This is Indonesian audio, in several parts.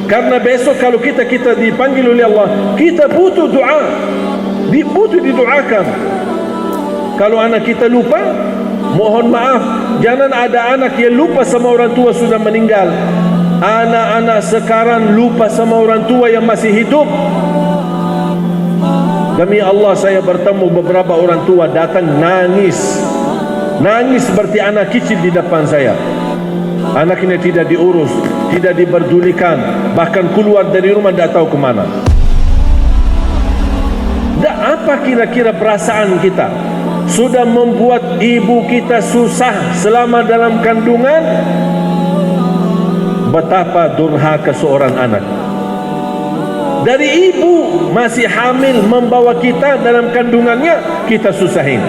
Karena besok kalau kita dipanggil oleh Allah, kita butuh doa, butuh didoakan. Kalau anak kita lupa, mohon maaf, jangan ada anak yang lupa sama orang tua sudah meninggal. Anak-anak sekarang lupa sama orang tua yang masih hidup. Demi Allah, saya bertemu beberapa orang tua datang nangis seperti anak kecil di depan saya. Anaknya tidak diurus, tidak diperdulikan, bahkan keluar dari rumah tidak tahu kemana. Apa kira-kira perasaan kita? Sudah membuat ibu kita susah selama dalam kandungan. Betapa durhaka seorang anak. Dari ibu masih hamil membawa kita dalam kandungannya, kita susahin.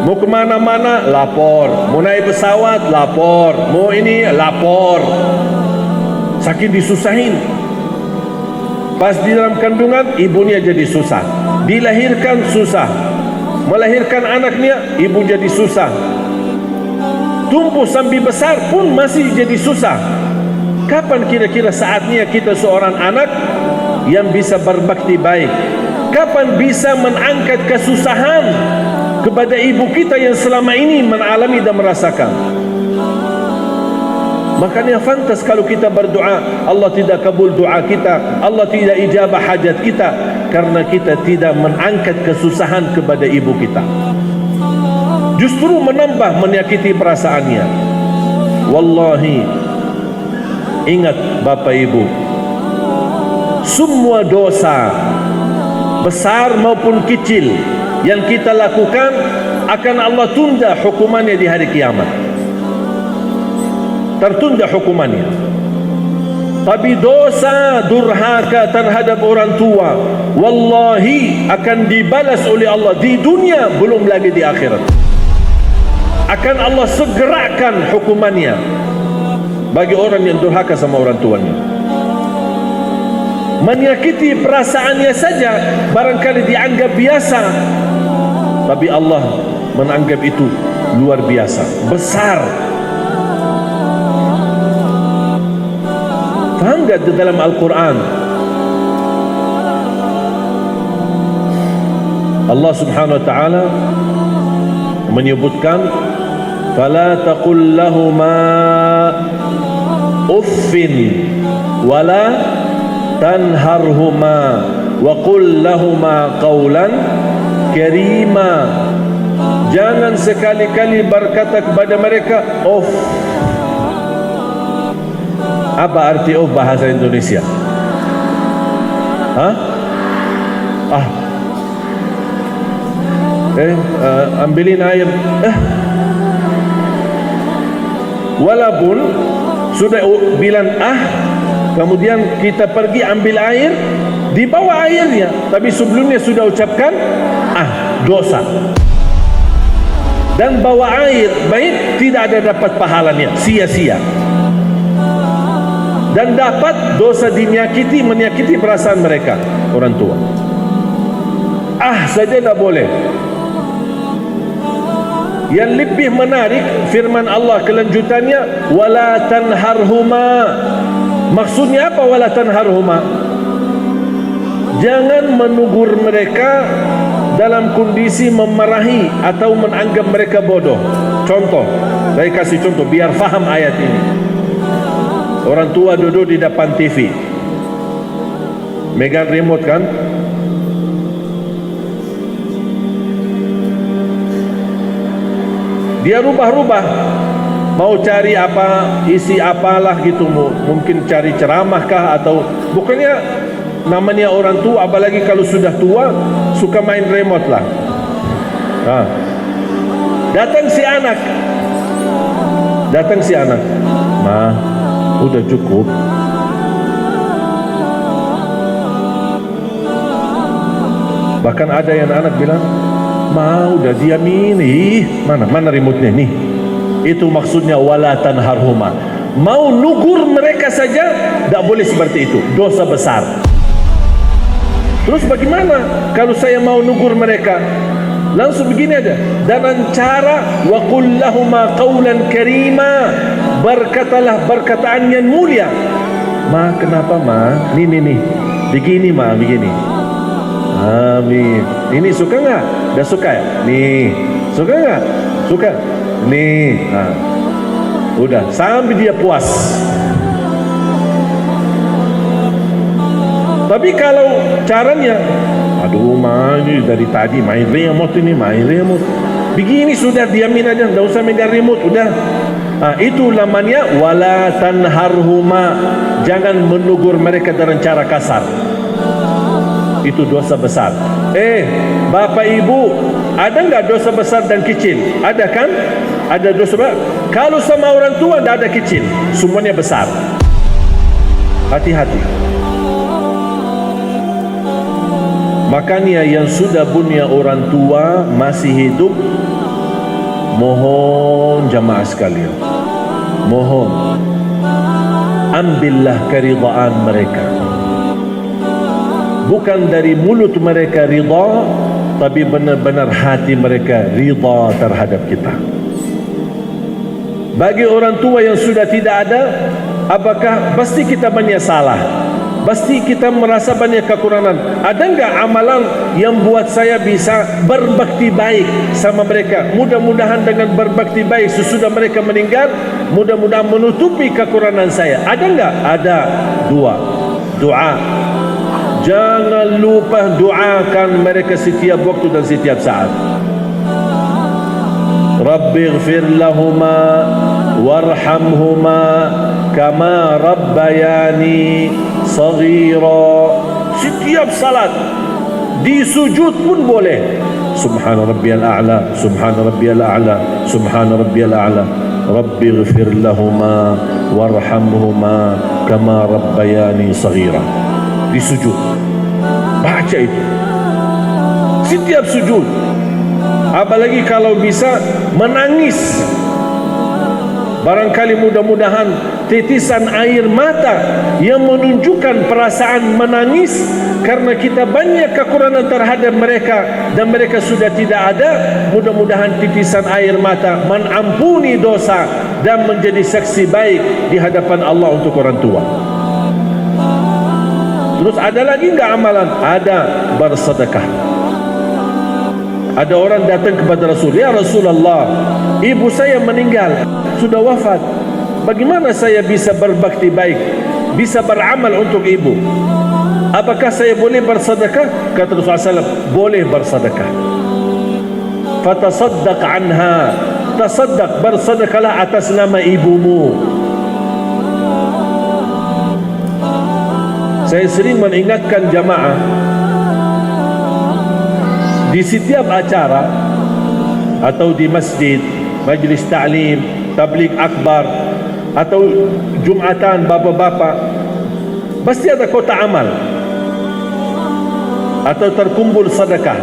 Mau kemana-mana lapor, mau naik pesawat lapor, mau ini lapor. Saking disusahin. Pas di dalam kandungan, ibunya jadi susah. Dilahirkan susah. Melahirkan anaknya, ibu jadi susah. Tumbuh sampai besar pun masih jadi susah. Kapan kira-kira saatnya kita seorang anak yang bisa berbakti baik? Kapan bisa mengangkat kesusahan kepada ibu kita yang selama ini mengalami dan merasakan? Makanya fantas kalau kita berdoa, Allah tidak kabul doa kita, Allah tidak ijabah hajat kita, karena kita tidak mengangkat kesusahan kepada ibu kita. Justru menambah menyakiti perasaannya. Wallahi, ingat Bapak Ibu, semua dosa besar maupun kecil yang kita lakukan akan Allah tunda hukumannya di hari kiamat. Tertunda hukumannya. Tapi dosa durhaka terhadap orang tua, wallahi akan dibalas oleh Allah di dunia, belum lagi di akhirat. Akan Allah segerakan hukumannya bagi orang yang durhaka sama orang tuanya. Menyakiti perasaannya saja barangkali dianggap biasa, tapi Allah menganggap itu luar biasa, besar. Faham tak di dalam Al-Quran Allah Subhanahu Wa Taala menyebutkan, fala taqul lahuma uffin wala tanharhuma wa qul lahuma qawlan karima. Jangan sekali-kali berkata kepada mereka uff. Apa arti uff bahasa Indonesia? Ambilin air. Walaupun sudah bilang kemudian kita pergi ambil air, dibawa airnya, tapi sebelumnya sudah ucapkan dosa. Dan bawa air baik tidak ada dapat pahalanya, sia-sia. Dan dapat dosa menyakiti perasaan mereka, orang tua. Saja tak boleh. Yang lebih menarik firman Allah kelanjutannya, wala tanharhuma. Maksudnya apa wala tanharhuma? Jangan menegur mereka dalam kondisi memarahi atau menganggap mereka bodoh. Contoh, saya kasih contoh biar faham ayat ini. Orang tua duduk di depan TV, megang remote kan, dia rubah-rubah, mau cari apa, isi apalah gitu, mungkin cari ceramah kah, atau bukannya namanya orang tua, apalagi kalau sudah tua suka main remote lah. Datang si anak, ma, udah cukup. Bahkan ada yang anak bilang, ma, udah diamin. Mana remote-nya nih? Itu maksudnya wala tanharhuma. Mau nugur mereka saja tak boleh seperti itu, dosa besar. Terus bagaimana kalau saya mau nugur mereka? Langsung begini aja, dengan cara wa qul lahuma qawlan karima, berkatalah perkataan yang mulia. Ma, kenapa ma? Nih. Begini ma, begini. Amin. Ini suka nggak? Dah suka ya? Nih. Suka nggak? Suka. Nih. Nah. Udah, sampai dia puas. Tapi kalau caranya, aduh ma, ini dari tadi main remote ini, main remote. Begini sudah, diamin aja, tidak usah megang remote, udah. Itu namanya wala tanharhuma, jangan menegur mereka dengan cara kasar. Itu dosa besar. Bapak ibu, ada nggak dosa besar dan kecil? Ada kan? Ada dosa besar. Kalau sama orang tua tidak ada kecil, semuanya besar. Hati-hati. Makanya yang sudah punya orang tua masih hidup, mohon jamaah sekalian, mohon ambillah keridhaan mereka. Bukan dari mulut mereka ridha, tapi benar-benar hati mereka ridha terhadap kita. Bagi orang tua yang sudah tidak ada, apakah pasti kita banyak salah? Pasti kita merasa banyak kekurangan. Ada enggak amalan yang buat saya bisa berbakti baik sama mereka? Mudah-mudahan dengan berbakti baik sesudah mereka meninggal, mudah-mudahan menutupi kekurangan saya. Ada enggak? Ada. 2. Doa. Jangan lupa doakan mereka setiap waktu dan setiap saat. Rabbighfir lahuma warhamhuma kama rabbayani saghira. Setiap salat, di sujud pun boleh. Subhana rabbiyal a'la, subhana rabbiyal a'la, subhana rabbiyal a'la. Rabbighfir lahuma warhamhuma kama rabbayani saghira. Di sujud baca itu setiap sujud. Apalagi kalau bisa menangis, barangkali mudah-mudahan titisan air mata yang menunjukkan perasaan menangis karena kita banyak kekurangan terhadap mereka dan mereka sudah tidak ada. Mudah-mudahan titisan air mata mengampuni dosa dan menjadi saksi baik di hadapan Allah untuk orang tua. Terus ada lagi enggak amalan? Ada, bersedekah. Ada orang datang kepada Rasul, ya Rasulullah, ibu saya meninggal, sudah wafat. Bagaimana saya bisa berbakti baik, bisa beramal untuk ibu? Apakah saya boleh bersedekah? Kata Rasulullah SAW, boleh bersedekah. Fatasaddaq anha, tasaddaq, bersedekahlah atas nama ibumu. Saya sering mengingatkan jamaah, di setiap acara atau di masjid, majlis ta'lim, tabligh akbar atau jumatan bapak-bapak, pasti ada kotak amal atau terkumpul sedekah.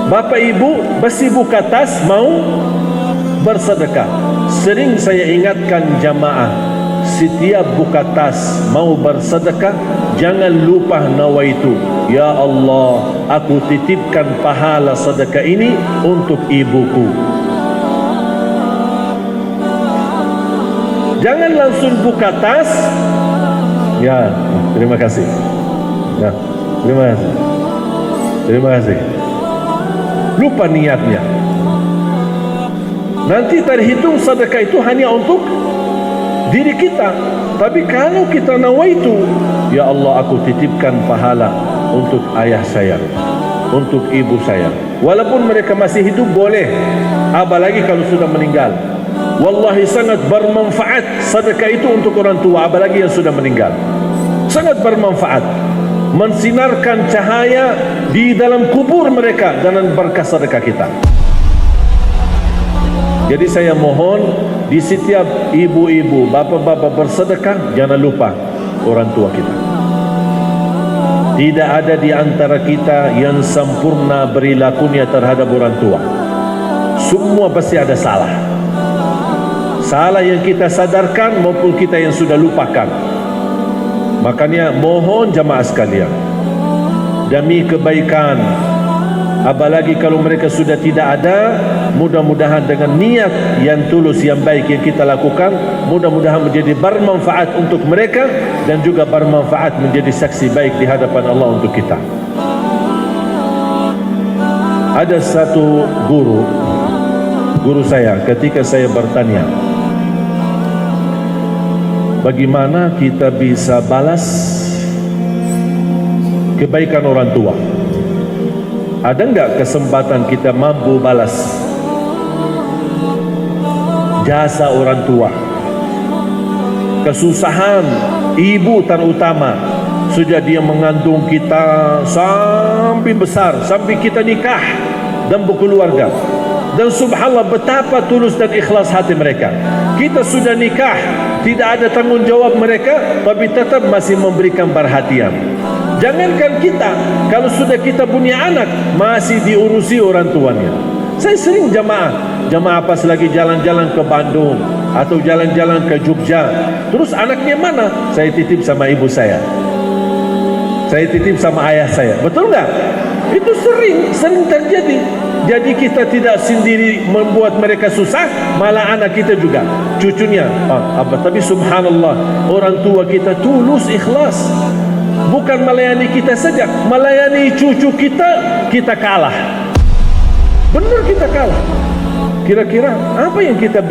Bapak ibu pasti buka tas mau bersedekah. Sering saya ingatkan jamaah, setiap buka tas mau bersedekah, jangan lupa nawaitu, ya Allah, aku titipkan pahala sedekah ini untuk ibuku. Jangan langsung buka tas, ya terima kasih, ya terima kasih, terima kasih. Lupa niatnya. Nanti terhitung sedekah itu hanya untuk diri kita. Tapi kalau kita nawaitu, ya Allah, aku titipkan pahala untuk ayah saya, untuk ibu saya, walaupun mereka masih hidup boleh, apalagi kalau sudah meninggal. Wallahi sangat bermanfaat sedekah itu untuk orang tua, apalagi yang sudah meninggal. Sangat bermanfaat, mensinarkan cahaya di dalam kubur mereka dengan berkah sedekah kita. Jadi saya mohon, di setiap ibu-ibu, bapak-bapak bersedekah, jangan lupa orang tua kita. Tidak ada di antara kita yang sempurna perilakunya terhadap orang tua. Semua pasti ada salah. Salah yang kita sadarkan maupun kita yang sudah lupakan. Makanya mohon jamaah sekalian, demi kebaikan Apalagi kalau mereka sudah tidak ada, mudah-mudahan dengan niat yang tulus, yang baik yang kita lakukan, mudah-mudahan menjadi bermanfaat untuk mereka dan juga bermanfaat menjadi saksi baik di hadapan Allah untuk kita. Ada satu guru saya ketika saya bertanya, bagaimana kita bisa balas kebaikan orang tua? Ada enggak kesempatan kita mampu balas jasa orang tua? Kesusahan ibu terutama, sejak dia mengandung kita sampai besar, sampai kita nikah dan berkeluarga. Dan subhanallah betapa tulus dan ikhlas hati mereka. Kita sudah nikah, tidak ada tanggungjawab mereka, tapi tetap masih memberikan perhatian. Jangankan kita, kalau sudah kita punya anak, masih diurusi orang tuanya. Saya sering jamaah pas lagi jalan-jalan ke Bandung atau jalan-jalan ke Jogja, terus anaknya mana? Saya titip sama ibu saya, saya titip sama ayah saya. Betul nggak? Itu sering terjadi. Jadi kita tidak sendiri membuat mereka susah, malah anak kita juga, cucunya. Tapi subhanallah, orang tua kita tulus, ikhlas. Bukan melayani kita saja, melayani cucu kita kalah. Benar, kita kalah. Kira-kira apa yang kita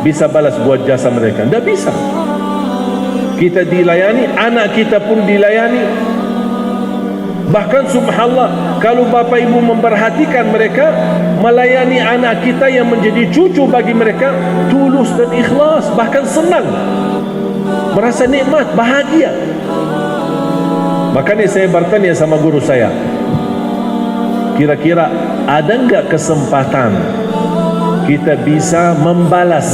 bisa balas buat jasa mereka? Tidak bisa. Kita dilayani, anak kita pun dilayani. Bahkan subhanallah, kalau bapak ibu memperhatikan mereka, melayani anak kita yang menjadi cucu bagi mereka, tulus dan ikhlas, bahkan senang, merasa nikmat, bahagia. Makanya saya bertanya sama guru saya, kira-kira ada enggak kesempatan kita bisa membalas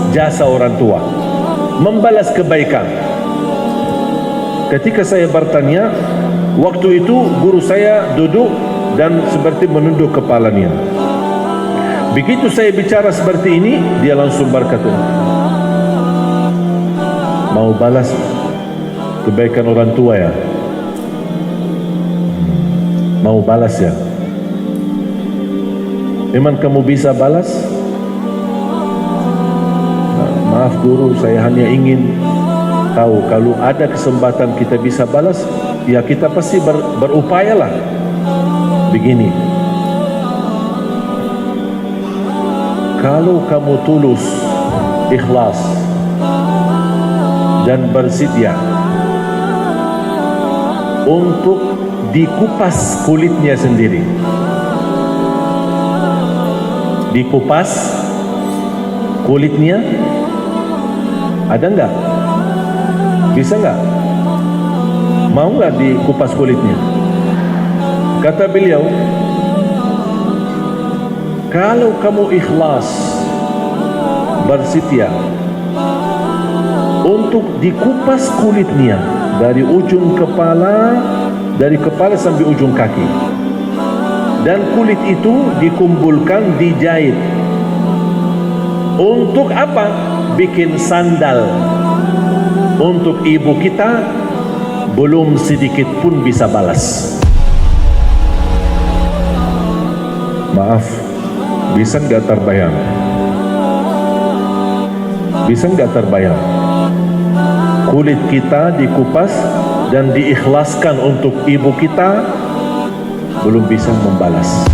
jasa orang tua, membalas kebaikan? Ketika saya bertanya, waktu itu guru saya duduk dan seperti menunduk kepalanya. Begitu saya bicara seperti ini, dia langsung berkata, mau balas kebaikan orang tua ya? Mau balas ya? Memang kamu bisa balas? Maaf guru, saya hanya ingin tahu kalau ada kesempatan kita bisa balas, ya kita pasti berupayalah. Begini, kalau kamu tulus, ikhlas dan bersedia untuk dikupas kulitnya sendiri, dikupas kulitnya, ada enggak? Bisa enggak? Mau enggak dikupas kulitnya? Kata beliau, kalau kamu ikhlas, bersedia untuk dikupas kulitnya dari ujung kepala, dari kepala sampai ujung kaki, dan kulit itu dikumpulkan, dijahit. Untuk apa? Bikin sandal untuk ibu kita, belum sedikit pun bisa balas. Maaf, bisa nggak terbayang? Bisa nggak terbayang? Kulit kita dikupas dan diikhlaskan untuk ibu kita, belum bisa membalas.